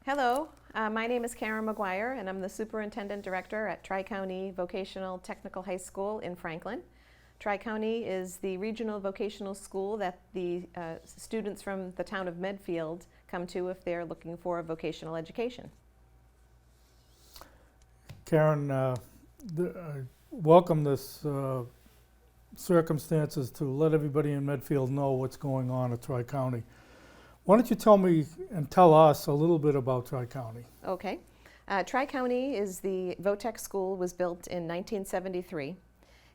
Hello, my name is Karen McGuire, and I'm the Superintendent Director at Tri-County Vocational Technical High School in Franklin. Tri-County is the regional vocational school that the students from the town of Medfield come to if they're looking for vocational education. Karen, welcome this circumstances to let everybody in Medfield know what's going on at Tri-County. Why don't you tell me and tell us a little bit about Tri-County? Okay. Tri-County is the VOTEC school, was built in 1973.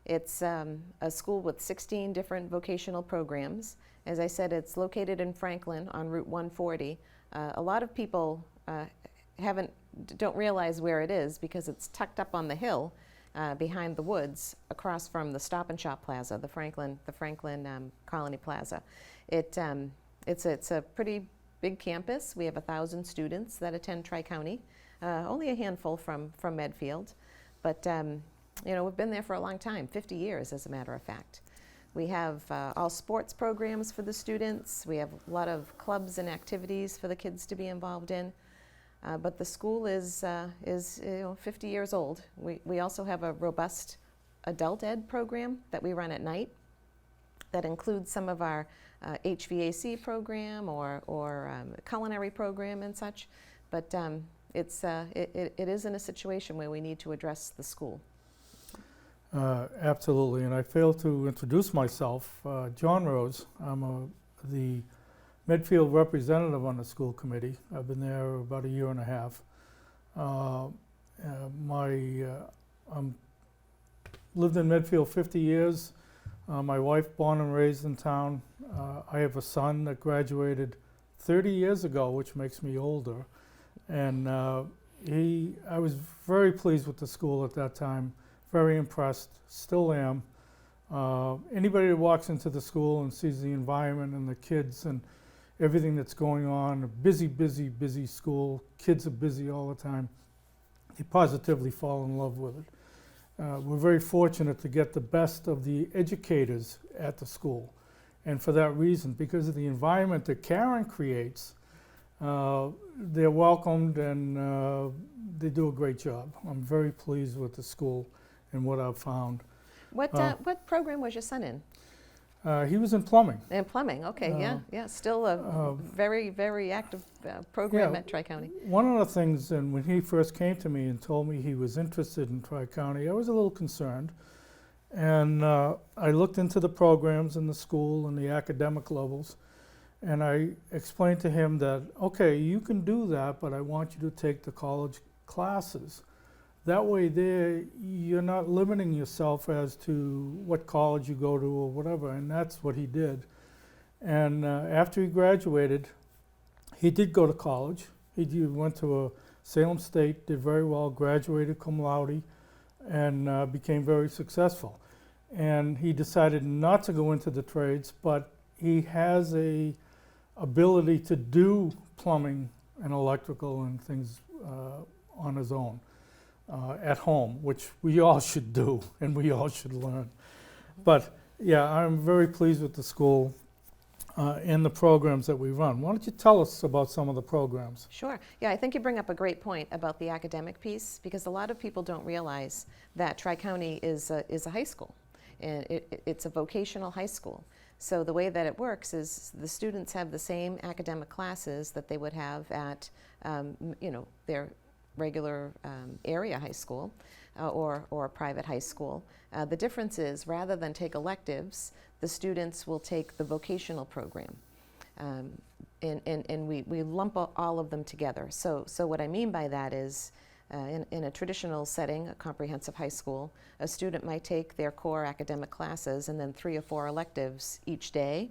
It's a school with 16 different vocational programs. As I said, it's located in Franklin on Route 140. A lot of people don't realize where it is because it's tucked up on the hill behind the woods across from the Stop and Shop Plaza, the Franklin Colony Plaza. It's a pretty big campus. We have 1,000 students that attend Tri-County, only a handful from Medfield, but we've been there for a long time, 50 years as a matter of fact. We have all sports programs for the students. We have a lot of clubs and activities for the kids to be involved in. But the school is 50 years old. We also have a robust adult ed program that we run at night that includes some of our HVAC program or culinary program and such. But it is in a situation where we need to address the school. Absolutely, and I failed to introduce myself. John Rose, I'm the Medfield representative on the school committee. I've been there about a year and a half. Lived in Medfield 50 years. My wife, born and raised in town. I have a son that graduated 30 years ago, which makes me older. And I was very pleased with the school at that time, very impressed, still am. Anybody that walks into the school and sees the environment and the kids and everything that's going on, a busy, busy, busy school, kids are busy all the time, they positively fall in love with it. We're very fortunate to get the best of the educators at the school. And for that reason, because of the environment that Karen creates, they're welcomed and they do a great job. I'm very pleased with the school and what I've found. What program was your son in? He was in plumbing. In plumbing, okay, yeah. Still a very, very active program at Tri-County. One of the things, and when he first came to me and told me he was interested in Tri-County, I was a little concerned. And I looked into the programs in the school and the academic levels, and I explained to him that, okay, you can do that, but I want you to take the college classes. That way there, you're not limiting yourself as to what college you go to or whatever, and that's what he did. And after he graduated, he did go to college. He went to Salem State, did very well, graduated cum laude, and became very successful. And he decided not to go into the trades, but he has a ability to do plumbing and electrical and things on his own. At home, which we all should do and we all should learn. But yeah, I'm very pleased with the school and the programs that we run. Why don't you tell us about some of the programs? Sure. Yeah, I think you bring up a great point about the academic piece, because a lot of people don't realize that Tri-County is a high school. And it's a vocational high school. So the way that it works is the students have the same academic classes that they would have at their regular area high school or private high school. The difference is, rather than take electives, the students will take the vocational program. And we lump all of them together. So what I mean by that is, in a traditional setting, a comprehensive high school, a student might take their core academic classes and then 3 or 4 electives each day.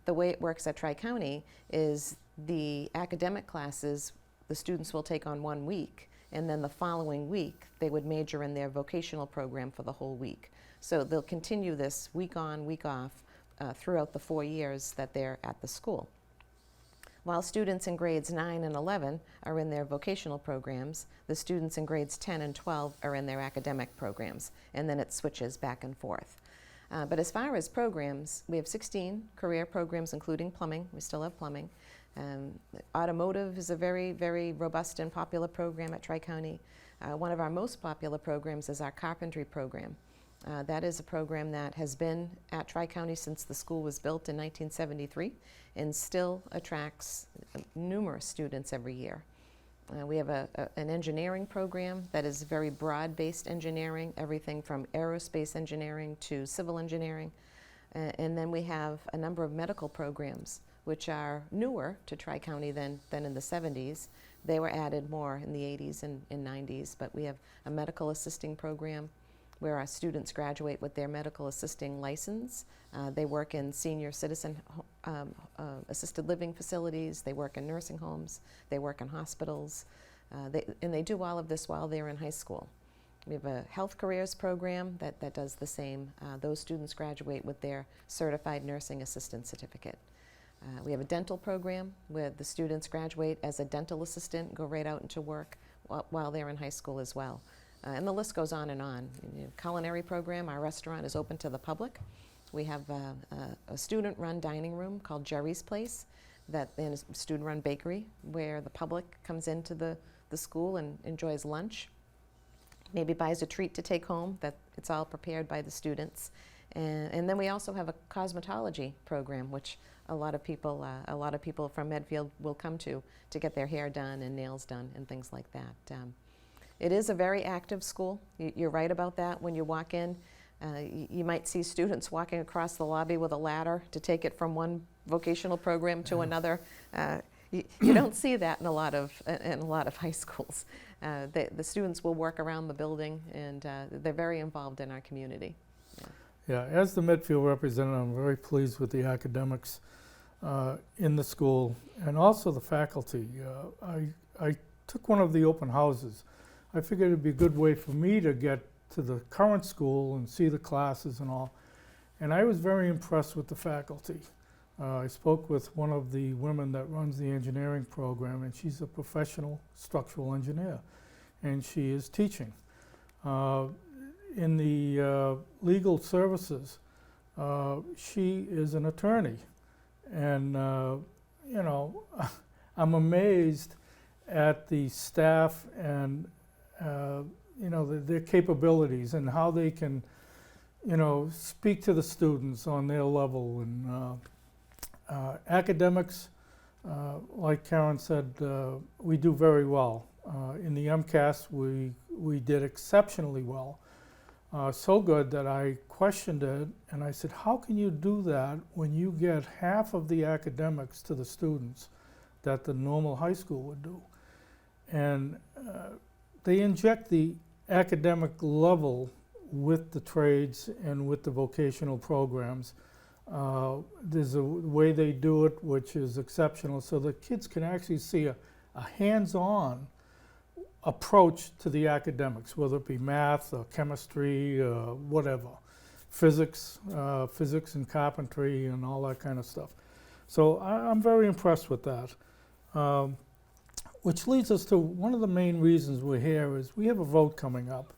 The way it works at Tri-County is the academic classes the students will take on one week, and then the following week they would major in their vocational program for the whole week. So they'll continue this week on, week off throughout the 4 years that they're at the school. While students in grades 9 and 11 are in their vocational programs, the students in grades 10 and 12 are in their academic programs, and then it switches back and forth. But as far as programs, we have 16 career programs, including plumbing. We still have plumbing. Automotive is a very, very robust and popular program at Tri-County. One of our most popular programs is our carpentry program. That is a program that has been at Tri-County since the school was built in 1973 and still attracts numerous students every year. We have an engineering program that is very broad-based engineering, everything from aerospace engineering to civil engineering. And then we have a number of medical programs, which are newer to Tri-County than in the 70s. They were added more in the 80s and 90s, but we have a medical assisting program where our students graduate with their medical assisting license. They work in senior citizen assisted living facilities, they work in nursing homes, they work in hospitals, and they do all of this while they're in high school. We have a health careers program that does the same. Those students graduate with their certified nursing assistant certificate. We have a dental program where the students graduate as a dental assistant, go right out into work while they're in high school as well. And the list goes on and on. Culinary program, our restaurant is open to the public. We have a student-run dining room called Jerry's Place, and a student-run bakery where the public comes into the school and enjoys lunch, maybe buys a treat to take home. That it's all prepared by the students. And then we also have a cosmetology program, which a lot of people from Medfield will come to get their hair done and nails done and things like that. It is a very active school. You're right about that. When you walk in, you might see students walking across the lobby with a ladder to take it from one vocational program to another. You don't see that in a lot of high schools. The students will work around the building, and they're very involved in our community. Yeah, as the Medfield representative, I'm very pleased with the academics in the school and also the faculty. I took one of the open houses. I figured it'd be a good way for me to get to the current school and see the classes and all. And I was very impressed with the faculty. I spoke with one of the women that runs the engineering program, and she's a professional structural engineer, and she is teaching. In the legal services, she is an attorney. And, you know, I'm amazed at the staff and you know, their capabilities and how they can, you know, speak to the students on their level. And academics, like Karen said, we do very well. In the MCAS, we did exceptionally well. So good that I questioned it, and I said, how can you do that when you get half of the academics to the students that the normal high school would do? And they inject the academic level with the trades and with the vocational programs. There's a way they do it which is exceptional, so the kids can actually see a hands-on approach to the academics, whether it be math or chemistry, whatever, physics and carpentry and all that kind of stuff. So I'm very impressed with that. Which leads us to one of the main reasons we're here is we have a vote coming up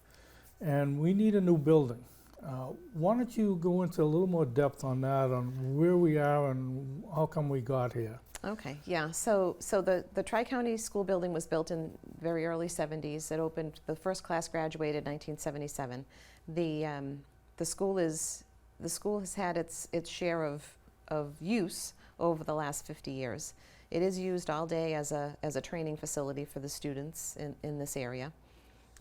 and we need a new building. Why don't you go into a little more depth on that, on where we are and how come we got here? Okay, yeah, so the Tri-County School building was built in very early 70s. It opened, the first class graduated in 1977. The school has had its share of use over the last 50 years. It is used all day as a training facility for the students in this area.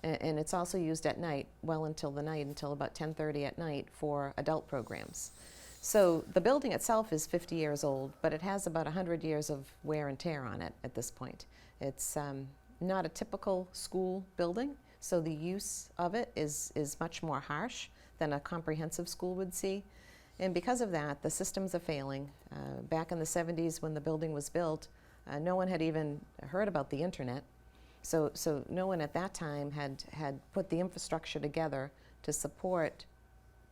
And it's also used at night, well until the night, until about 10:30 at night for adult programs. So the building itself is 50 years old, but it has about 100 years of wear and tear on it at this point. It's not a typical school building, so the use of it is much more harsh than a comprehensive school would see. And because of that, the systems are failing. Back in the 70s when the building was built, no one had even heard about the internet. So no one at that time had put the infrastructure together to support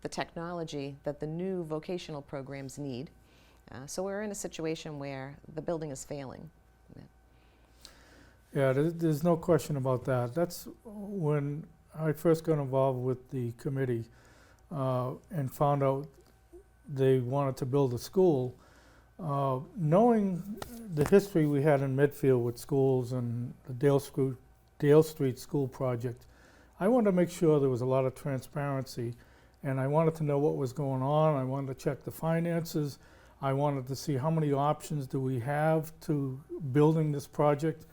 the technology that the new vocational programs need. So we're in a situation where the building is failing. Yeah, there's no question about that. That's when I first got involved with the committee. and found out they wanted to build a school, knowing the history we had in Medfield with schools and the Dale Street School project, I wanted to make sure there was a lot of transparency, and I wanted to know what was going on. I wanted to check the finances. I wanted to see how many options do we have to building this project,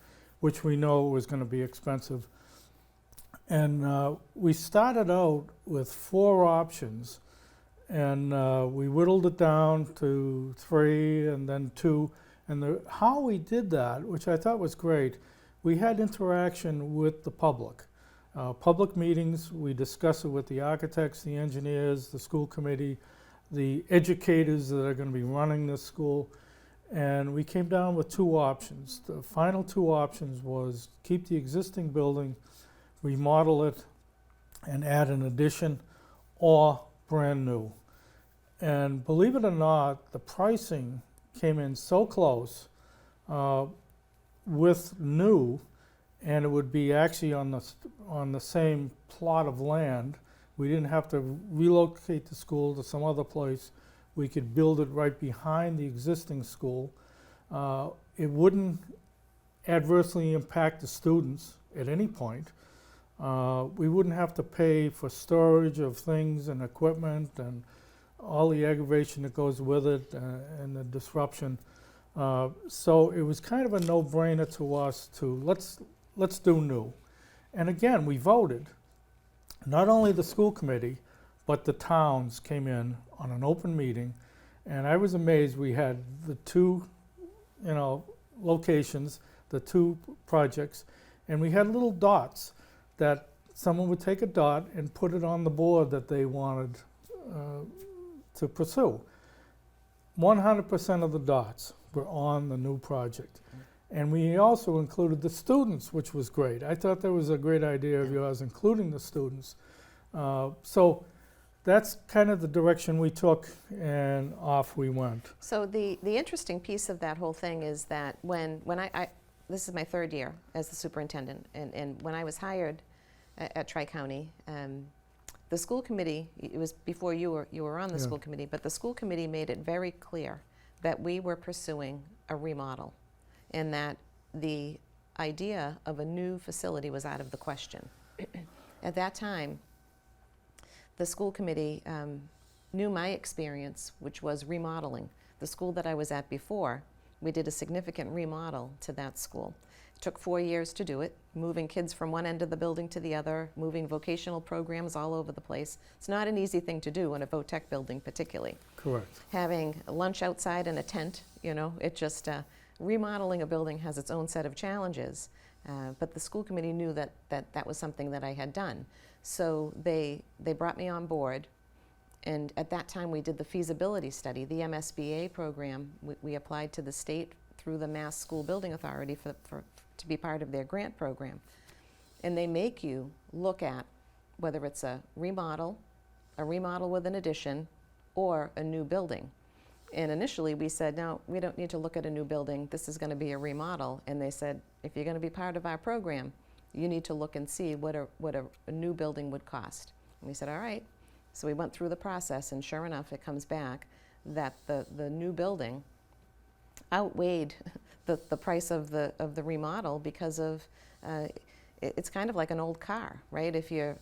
which we know was going to be expensive. And we started out with 4 options, and we whittled it down to 3 and then 2. And how we did that, which I thought was great, we had interaction with the public. Public meetings, we discuss it with the architects, the engineers, the school committee, the educators that are going to be running this school, and we came down with 2 options. The final 2 options was keep the existing building, remodel it, and add an addition, or brand new. And believe it or not, the pricing came in so close with new, and it would be actually on the same plot of land. We didn't have to relocate the school to some other place. We could build it right behind the existing school. It wouldn't adversely impact the students at any point. We wouldn't have to pay for storage of things and equipment and all the aggravation that goes with it and the disruption. So it was kind of a no-brainer to us to let's do new. And again, we voted. Not only the school committee, but the towns came in on an open meeting, and I was amazed. We had the 2, locations, the 2 projects, and we had little dots that someone would take a dot and put it on the board that they wanted to pursue. 100% of the dots were on the new project. And we also included the students, which was great. I thought that was a great idea of yours, including the students. So that's kind of the direction we took, and off we went. So the interesting piece of that whole thing is that when I this is my 3rd year as the superintendent, and when I was hired at Tri-County, the school committee, it was before you were on the school committee, but the school committee made it very clear that we were pursuing a remodel, and that the idea of a new facility was out of the question. At that time, the school committee knew my experience, which was remodeling. The school that I was at before, we did a significant remodel to that school. It took 4 years to do it, moving kids from one end of the building to the other, moving vocational programs all over the place. It's not an easy thing to do in a VOTEC building particularly. Correct. Having lunch outside in a tent, it just, remodeling a building has its own set of challenges, but the school committee knew that was something that I had done. So they brought me on board, and at that time we did the feasibility study, the MSBA program. We applied to the state through the Mass School Building Authority to be part of their grant program. And they make you look at whether it's a remodel with an addition, or a new building. And initially we said, no, we don't need to look at a new building. This is going to be a remodel. And they said, if you're going to be part of our program, you need to look and see what a new building would cost. And we said, all right. So we went through the process, and sure enough, it comes back that the new building outweighed the price of the remodel, because of it's kind of like an old car, right? If you're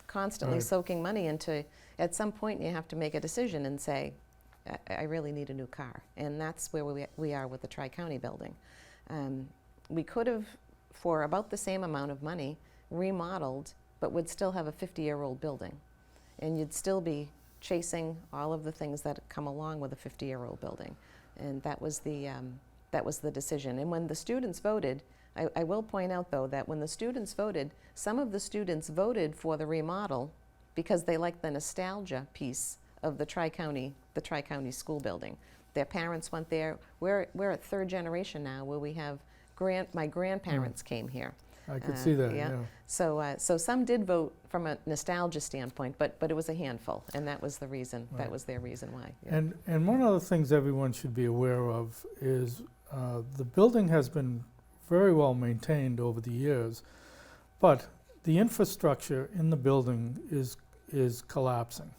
constantly soaking money into, at some point you have to make a decision and say, I really need a new car. And that's where we are with the Tri-County building. We could have, for about the same amount of money, remodeled, but would still have a 50-year-old building. And you'd still be chasing all of the things that come along with a 50-year-old building. And that was the decision. And when the students voted, I will point out, though, that when the students voted, some of the students voted for the remodel because they liked the nostalgia piece of the Tri-County school building. Their parents went there. We're at 3rd generation now, where we have my grandparents came here. I could see that, yeah. So some did vote from a nostalgia standpoint, but it was a handful, and that was the reason. That was their reason why. Yeah. And one of the things everyone should be aware of is the building has been very well maintained over the years, but the infrastructure in the building is collapsing.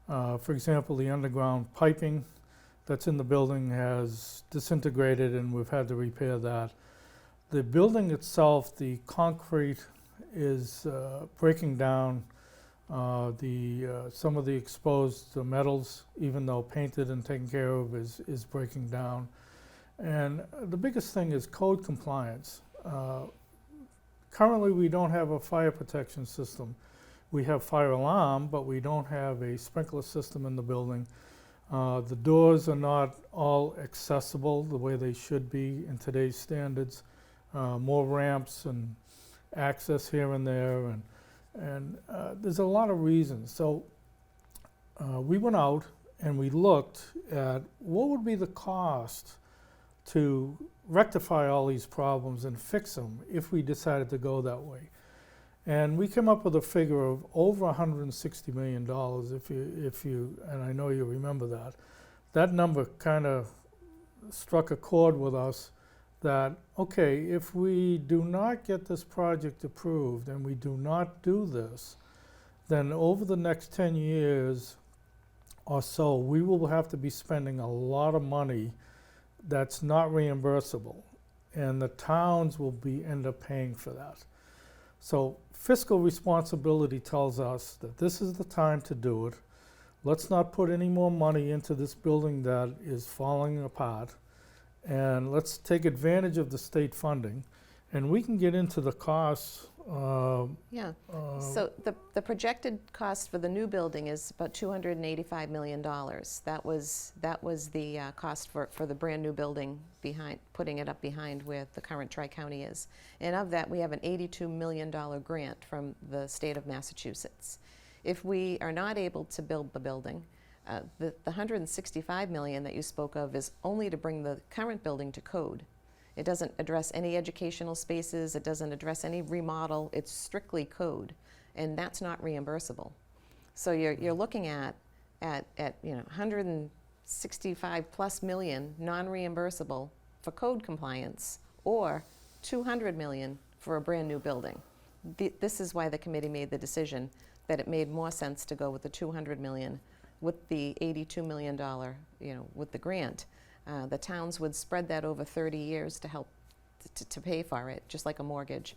For example, the underground piping that's in the building has disintegrated and we've had to repair that. The building itself, the concrete is breaking down. Some of the exposed metals, even though painted and taken care of, is breaking down. And the biggest thing is code compliance. Currently, we don't have a fire protection system. We have fire alarm, but we don't have a sprinkler system in the building. The doors are not all accessible the way they should be in today's standards. More ramps and access here and there, and there's a lot of reasons. So we went out and we looked at what would be the cost to rectify all these problems and fix them if we decided to go that way. And we came up with a figure of over $160 million, if you, and I know you remember that. That number kind of struck a chord with us that, okay, if we do not get this project approved and we do not do this, then over the next 10 years or so, we will have to be spending a lot of money that's not reimbursable, and the towns will end up paying for that. So fiscal responsibility tells us that this is the time to do it. Let's not put any more money into this building that is falling apart, and let's take advantage of the state funding, and we can get into the costs. Yeah. So the projected cost for the new building is about $285 million. That was the cost for the brand new building behind, putting it up behind where the current Tri-County is. And of that, we have an $82 million grant from the state of Massachusetts. If we are not able to build the building, the $165 million that you spoke of is only to bring the current building to code. It doesn't address any educational spaces, it doesn't address any remodel, it's strictly code, and that's not reimbursable. So you're looking at 165 plus million non-reimbursable for code compliance, or 200 million for a brand new building. This is why the committee made the decision that it made more sense to go with the 200 million with the $82 million, with the grant. The towns would spread that over 30 years to help to pay for it, just like a mortgage.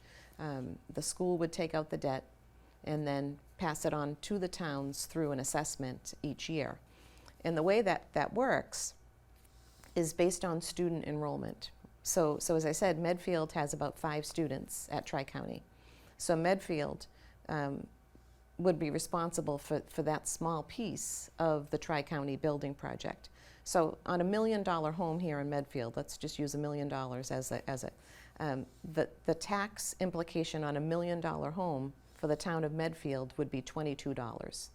The school would take out the debt and then pass it on to the towns through an assessment each year. And the way that works is based on student enrollment. So as I said, Medfield has about 5 students at Tri-County. So Medfield would be responsible for that small piece of the Tri-County building project. So on $1 million home here in Medfield, let's just use $1 million the tax implication on $1 million home for the town of Medfield would be $22.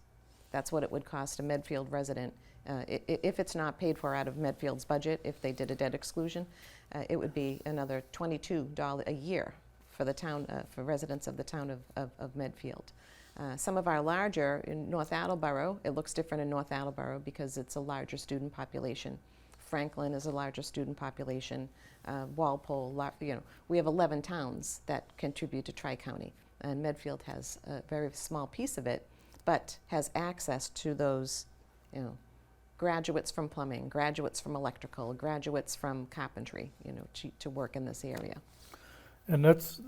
That's what it would cost a Medfield resident. If it's not paid for out of Medfield's budget, if they did a debt exclusion, it would be another $22 a year for the town, for residents of the town of Medfield. Some of our larger, in North Attleboro, it looks different in North Attleboro because it's a larger student population. Franklin is a larger student population. Walpole, we have 11 towns that contribute to Tri-County, and Medfield has a very small piece of it, but has access to those, graduates from plumbing, graduates from electrical, graduates from carpentry, to work in this area. And that's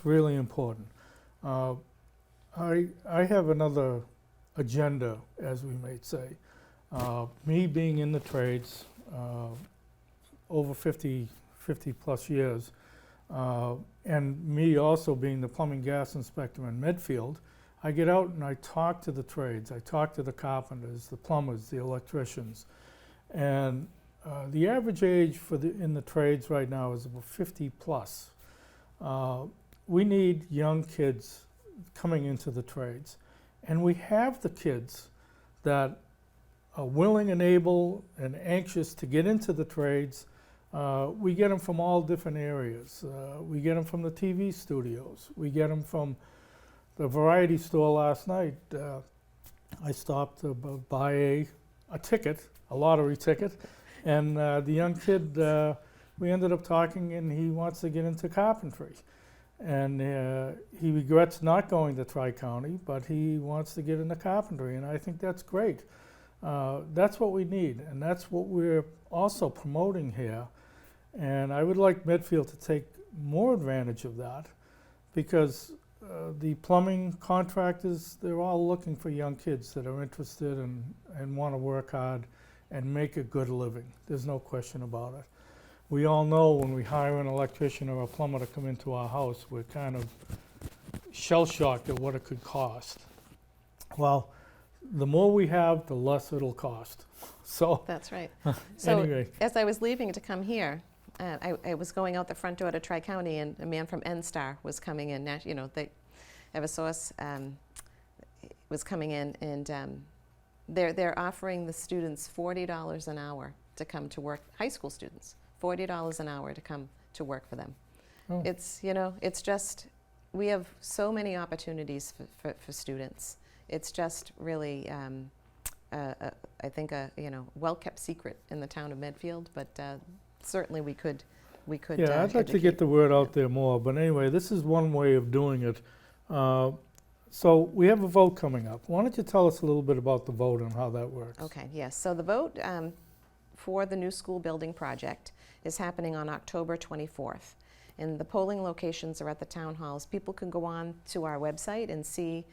really important. I have another agenda, as we might say. Me being in the trades over 50 plus years, and me also being the plumbing gas inspector in Medfield, I get out and I talk to the trades. I talk to the carpenters, the plumbers, the electricians. And the average age in the trades right now is about 50 plus. We need young kids coming into the trades, and we have the kids that are willing and able and anxious to get into the trades. We get them from all different areas. We get them from the TV studios. We get them from the variety store last night. I stopped to buy a ticket, a lottery ticket, and the young kid, we ended up talking, and he wants to get into carpentry. And he regrets not going to Tri-County, but he wants to get into carpentry, and I think that's great. That's what we need, and that's what we're also promoting here. And I would like Medfield to take more advantage of that, because the plumbing contractors, they're all looking for young kids that are interested and want to work hard and make a good living. There's no question about it. We all know when we hire an electrician or a plumber to come into our house, we're kind of shell-shocked at what it could cost. Well, the more we have, the less it'll cost. So That's right. So anyway, as I was leaving to come here, I was going out the front door to Tri-County, and a man from NSTAR was coming in. You know, Eversource was coming in, and they're offering the students $40 an hour to come to work. High school students, $40 an hour to come to work for them. Oh. It's, you know, it's just, we have so many opportunities for students. It's just really, I think, a well-kept secret in the town of Medfield, but certainly we could. yeah, I'd like to get the word out there more. But anyway, this is one way of doing it. So we have a vote coming up. Why don't you tell us a little bit about the vote and how that works? Okay, yes. So the vote for the new school building project is happening on October 24th. And the polling locations are at the town halls. People can go on to our website and see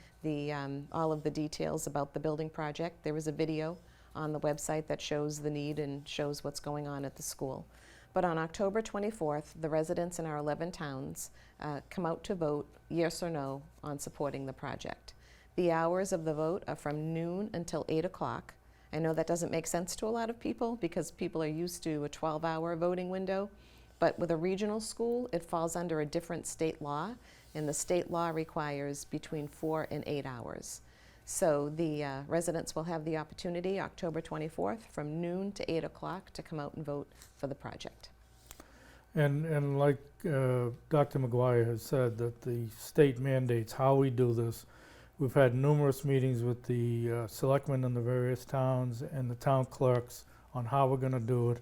all of the details about the building project. There is a video on the website that shows the need and shows what's going on at the school. But on October 24th, the residents in our 11 towns come out to vote yes or no on supporting the project. The hours of the vote are from noon until 8 o'clock. I know that doesn't make sense to a lot of people because people are used to a 12-hour voting window. But with a regional school, it falls under a different state law, and the state law requires between 4 and 8 hours. So the residents will have the opportunity, October 24th, from noon to 8 o'clock, to come out and vote for the project. And like Dr. McGuire has said, that the state mandates how we do this. We've had numerous meetings with the selectmen in the various towns and the town clerks on how we're going to do it.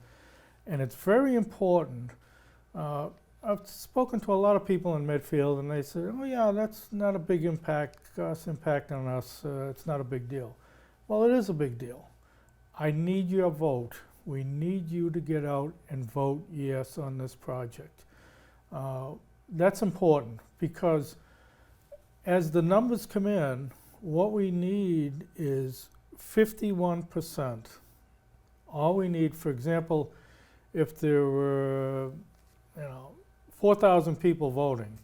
And it's very important. I've spoken to a lot of people in Medfield, and they say, oh yeah, that's not a big impact on us, it's not a big deal. Well, it is a big deal. I need your vote. We need you to get out and vote yes on this project. That's important, because as the numbers come in, what we need is 51%. All we need, for example, if there were 4,000 people voting,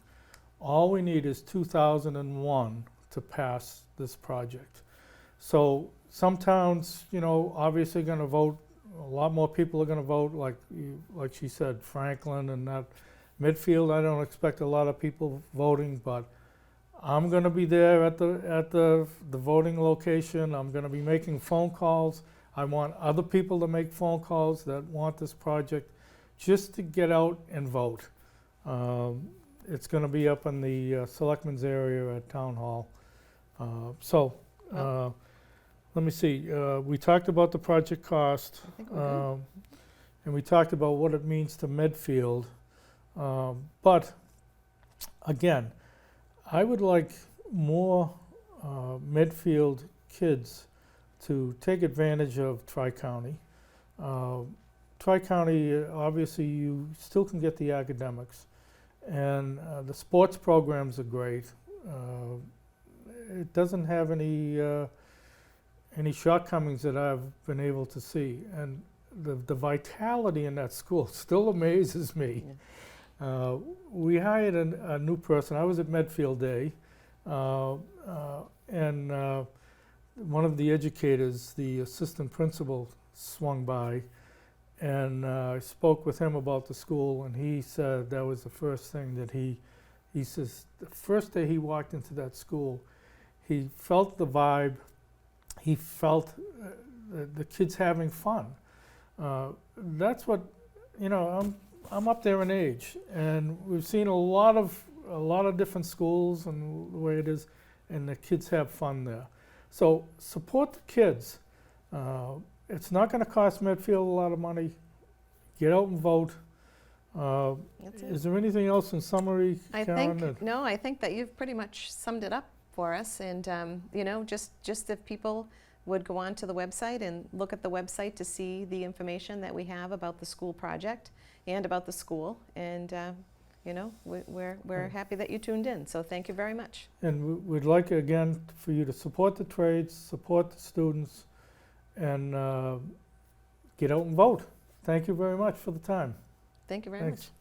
all we need is 2,001 to pass this project. So some towns, obviously going to vote. A lot more people are going to vote, like she said, Franklin and that. Medfield, I don't expect a lot of people voting, but I'm going to be there at the voting location. I'm going to be making phone calls. I want other people to make phone calls that want this project, just to get out and vote. It's going to be up in the Selectmen's area at Town Hall. Let me see. We talked about the project cost, I think we're good. and we talked about what it means to Medfield. But again, I would like more Medfield kids to take advantage of Tri-County. Tri-County, obviously, you still can get the academics, and the sports programs are great. It doesn't have any shortcomings that I've been able to see, and the vitality in that school still amazes me. Yeah. We hired a new person. I was at Medfield Day, and one of the educators, the assistant principal, swung by, and I spoke with him about the school, and he said that was the first thing that he says the first day he walked into that school, he felt the vibe, he felt the kids having fun. That's what, I'm up there in age, and we've seen a lot of different schools and the way it is, and the kids have fun there. So support the kids. It's not going to cost Medfield a lot of money. Get out and vote. That's it. Is there anything else in summary, Karen? I think that you've pretty much summed it up for us. And just if people would go on to the website and look at the website to see the information that we have about the school project and about the school. And you know, we're Right. happy that you tuned in. So thank you very much. And we'd like, again, for you to support the trades, support the students, and get out and vote. Thank you very much for the time. Thank you very Thanks. much.